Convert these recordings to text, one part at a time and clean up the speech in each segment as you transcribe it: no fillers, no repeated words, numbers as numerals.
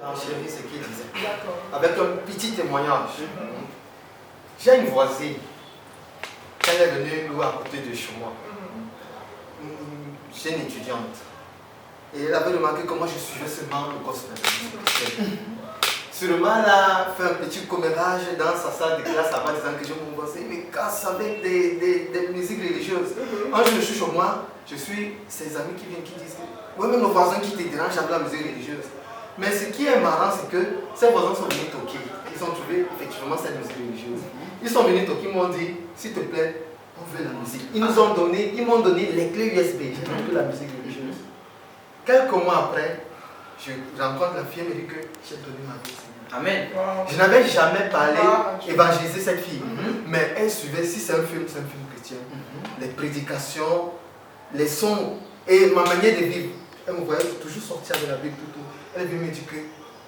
Chérie, ce qu'il disait. D'accord. Avec un petit témoignage. J'ai une voisine. Elle est venue louer à côté de chez moi. J'ai une étudiante. Et elle avait remarqué comment je suivais seulement le gospel. Sûrement, elle a fait un petit commérage dans sa salle de classe avant disant que je me voisine me casse avec des musiques religieuses. Quand je suis chez moi, je suis ses amis qui viennent qui disent que ouais, même nos voisins qui te dérangent avec la musique religieuse. Mais ce qui est marrant, c'est que ces voisins sont venus toquer. Ils ont trouvé effectivement cette musique religieuse. Ils sont venus toquer, ils m'ont dit, s'il te plaît, on veut la musique. Ils m'ont donné les clés USB. J'ai trouvé la musique religieuse. Quelques mois après, je rencontre la fille et me dit que j'ai donné ma vie. Amen. Wow. Je n'avais jamais parlé, évangéliser cette fille. Mais elle suivait, si c'est un film chrétien. Les prédications, les sons et ma manière de vivre. Elle me voyait toujours sortir de la Bible plutôt. Elle vient me dire que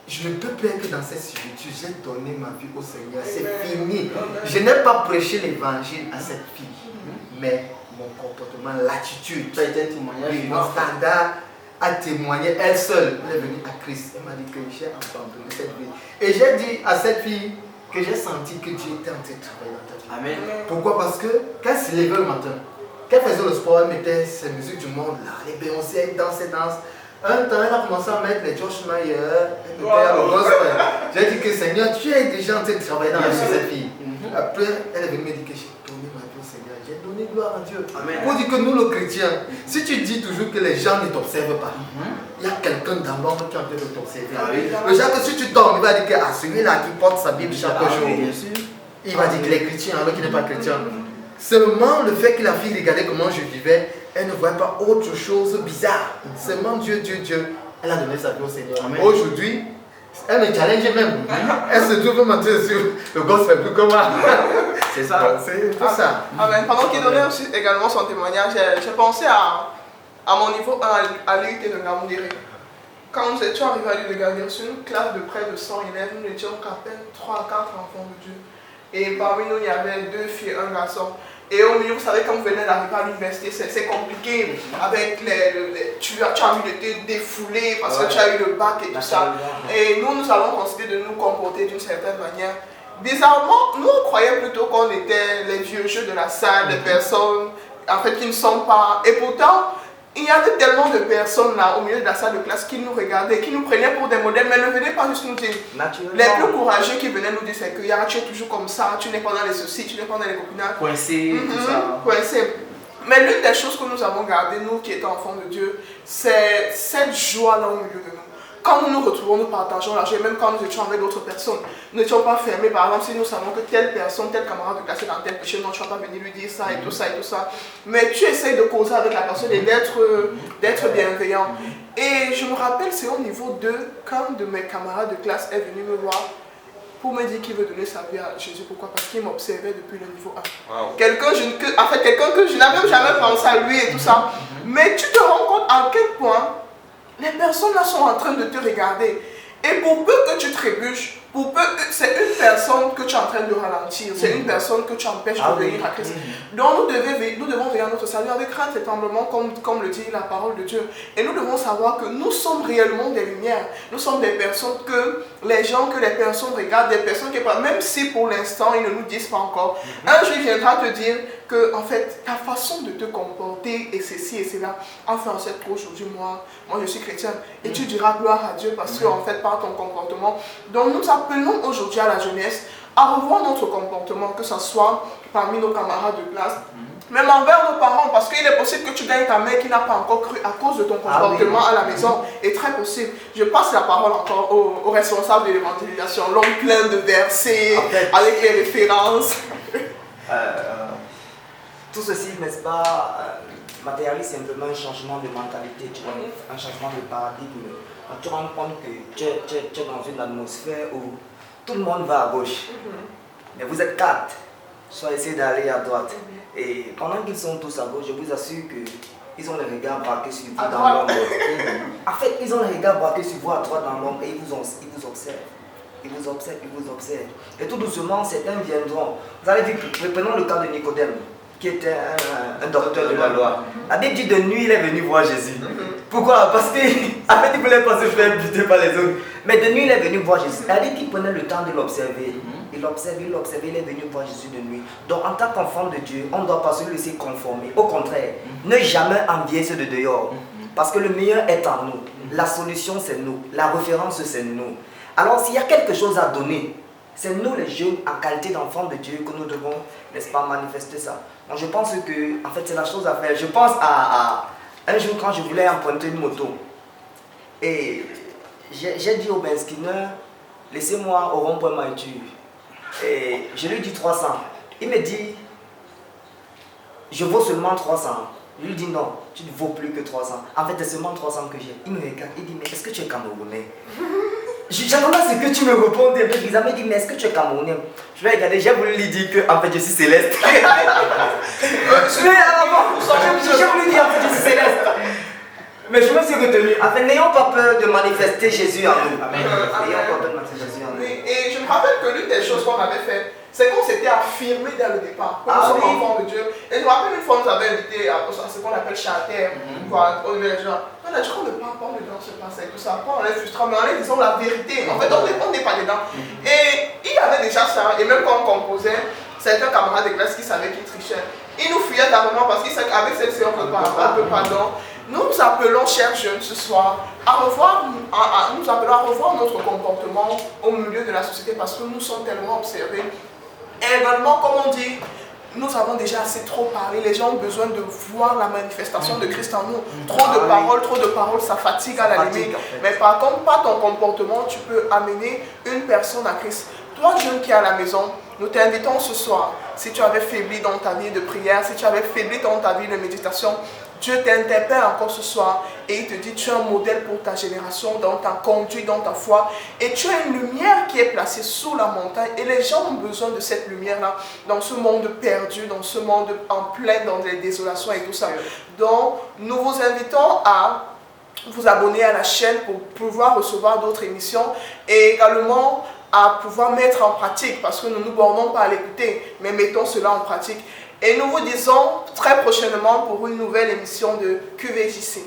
je ne peux plus être dans cette solitude. J'ai donné ma vie au Seigneur. C'est fini. Je n'ai pas prêché l'évangile à cette fille. Mais mon comportement, l'attitude, Ça a été un témoignage. mon standard a témoigné elle seule. Elle est venue à Christ. Elle m'a dit que j'ai abandonné cette vie. Et j'ai dit à cette fille que j'ai senti que Dieu était en train de travailler dans ta vie. Amen. Pourquoi? Parce que quand elle se levait le matin, quand elle faisait le sport, elle mettait ses musiques du monde là, les Beyoncé, elle dansait. Un temps, elle a commencé à mettre les Josh Mayer, elle mettait le gospel. J'ai dit que Seigneur, tu es déjà en train de travailler dans la vie de cette fille. Après, elle est venue me dire que j'ai donné ma vie au Seigneur, j'ai donné gloire à Dieu. Amen. Pour dire que nous, les chrétiens, si tu dis toujours que les gens ne t'observent pas, il y a quelqu'un dans l'ombre qui est en train de t'observer. Le jour que si tu tombes, il va dire que celui-là qui porte sa Bible chaque jour, il va dire qu'il est chrétien alors qu'il n'est pas chrétien. Seulement le fait que la fille regardait comment je vivais, elle ne voyait pas autre chose bizarre. Seulement Dieu, elle a donné sa vie au Seigneur. Aujourd'hui, elle me challenge même. Elle se trouve maintenant sur le gospel plus comme moi. C'est ça. C'est tout ça. Amen. Pendant qu'il donnait aussi également son témoignage, j'ai pensé à mon niveau à l'UT de Ngamoundéré. Quand nous étions arrivés à l'UT de Ngamoundéré, sur une classe de près de 100 élèves, nous n'étions qu'à peine 3 à 4 enfants de Dieu. Et parmi nous, il y avait 2 filles et un garçon. Et au milieu, vous savez, quand vous venez d'arriver à l'université, c'est compliqué. Avec tu as envie de te défouler parce que tu as eu le bac et tout ça. Et nous avons considéré de nous comporter d'une certaine manière. Bizarrement, nous on croyait plutôt qu'on était les vieux jeux de la salle, des personnes en fait qui ne sont pas. Et pourtant, il y avait tellement de personnes là au milieu de la salle de classe qui nous regardaient, qui nous prenaient pour des modèles, mais ne venaient pas juste nous dire. Les plus courageux qui venaient nous dire, c'est que tu es toujours comme ça, tu n'es pas dans les soucis, tu n'es pas dans les copinages. Coincé, tout ça. Coincé. Mais l'une des choses que nous avons gardées, nous qui étions enfants de Dieu, c'est cette joie-là au milieu de nous. Quand nous nous retrouvons, nous partageons la joie, même quand nous étions avec d'autres personnes, nous n'étions pas fermés. Par exemple, si nous savons que telle personne, tel camarade de classe est dans tel péché, non, tu ne vas pas venir lui dire ça et tout ça et tout ça. Mais tu essayes de causer avec la personne et d'être bienveillant. Et je me rappelle, c'est au niveau 2, qu'un de mes camarades de classe est venu me voir pour me dire qu'il veut donner sa vie à Jésus. Pourquoi? Parce qu'il m'observait depuis le niveau 1. Wow. Quelqu'un que je n'avais même jamais pensé à lui et tout ça. Mais tu te rends compte à quel point les personnes là sont en train de te regarder. Et pour peu que tu trébuches, c'est une personne que tu es en train de ralentir, c'est une personne que tu empêches de venir à Christ. Donc nous devons veiller à notre salut avec crainte et tremblement, comme le dit la parole de Dieu. Et nous devons savoir que nous sommes réellement des lumières. Nous sommes des personnes que les personnes regardent, des personnes qui, même si pour l'instant ils ne nous disent pas encore, un jour il viendra te dire que en fait ta façon de te comporter et ceci et cela, enfin en cette aujourd'hui moi je suis chrétienne et tu diras gloire à Dieu parce que en fait par ton comportement. Donc nous appelons aujourd'hui à la jeunesse à revoir notre comportement, que ce soit parmi nos camarades de classe, même envers nos parents, parce qu'il est possible que tu gagnes ta mère qui n'a pas encore cru à cause de ton comportement à la maison, et très possible. Je passe la parole encore au responsable de l'évangélisation, l'homme plein de versets, avec les références. Tout ceci, n'est-ce pas, matérialise simplement un changement de mentalité, tu vois, un changement de paradigme. Quand tu rends compte que tu es dans une atmosphère où tout le monde va à gauche, mais vous êtes 4, soit essayez d'aller à droite. Et pendant qu'ils sont tous à gauche, je vous assure qu'ils ont les regards braqués sur vous dans l'ombre. En fait, ils ont les regards braqués sur vous à droite dans l'ombre et ils vous observent. Ils vous observent. Et tout doucement, certains viendront. Vous allez dire, prenons le cas de Nicodème, qui était un docteur de la loi. La Bible dit de nuit, il est venu voir Jésus. Pourquoi? Parce qu'en fait, il voulait pas se faire buter par les autres. Mais de nuit, il est venu voir Jésus. Il a dit qu'il prenait le temps de l'observer. Il l'observait, il est venu voir Jésus de nuit. Donc, en tant qu'enfant de Dieu, on ne doit pas se laisser conformer. Au contraire, ne jamais envier ceux de dehors. Parce que le meilleur est en nous. La solution, c'est nous. La référence, c'est nous. Alors, s'il y a quelque chose à donner, c'est nous les jeunes en qualité d'enfants de Dieu que nous devons, n'est-ce pas, manifester ça. Donc je pense que, en fait, c'est la chose à faire. Je pense à un jour quand je voulais emprunter une moto. Et j'ai dit au Ben Skinner, laissez-moi au rond-point Maïtu. Et je lui dis 300. Il me dit, je vaux seulement 300. Je lui dis non, tu ne vaux plus que 300. En fait, c'est seulement 300 que j'ai. Il me regarde, il dit, mais est-ce que tu es Camerounais? J'attendais à ce que tu me répondes. Il m'a dit, mais est-ce que tu es Camerounais? Je vais regarder, j'ai voulu lui dire que en fait je suis céleste. J'ai voulu dire en fait je suis céleste. Mais je me suis retenu. En fait, n'ayons pas peur de manifester Jésus en nous. Amen. N'ayons pas peur de manifester Jésus en nous. Et je me rappelle que l'une des choses qu'on avait fait, c'est qu'on s'était affirmé dès le départ. Que nous sommes enfants de Dieu. Et je me rappelle une fois, nous avons invité à ce qu'on appelle charter. On a dit qu'on ne parle pas dedans, se passer tout ça. Pas en les frustrant, mais en les disant la vérité. En fait, on n'est pas dedans. Et il y avait déjà ça. Et même quand on composait, certains camarades de classe qui savaient qu'ils trichaient. Ils nous fuyaient d'abord parce qu'ils savaient qu'avec celle-ci, on ne peut pas. Donc, nous appelons, chers jeunes, ce soir, à revoir notre comportement au milieu de la société parce que nous sommes tellement observés. Et également, comme on dit, nous avons déjà assez trop parlé. Les gens ont besoin de voir la manifestation de Christ en nous. Trop de paroles, ça fatigue à la limite. Mais par contre, par ton comportement, tu peux amener une personne à Christ. Toi, jeune qui es à la maison, nous t'invitons ce soir. Si tu avais faibli dans ta vie de prière, si tu avais faibli dans ta vie de méditation, Dieu t'interpelle encore ce soir et il te dit tu es un modèle pour ta génération dans ta conduite, dans ta foi et tu as une lumière qui est placée sous la montagne et les gens ont besoin de cette lumière-là dans ce monde perdu, dans ce monde en plein, dans les désolations et tout ça. Donc nous vous invitons à vous abonner à la chaîne pour pouvoir recevoir d'autres émissions et également à pouvoir mettre en pratique parce que nous ne nous bornons pas à l'écouter mais mettons cela en pratique. Et nous vous disons très prochainement pour une nouvelle émission de QVJC.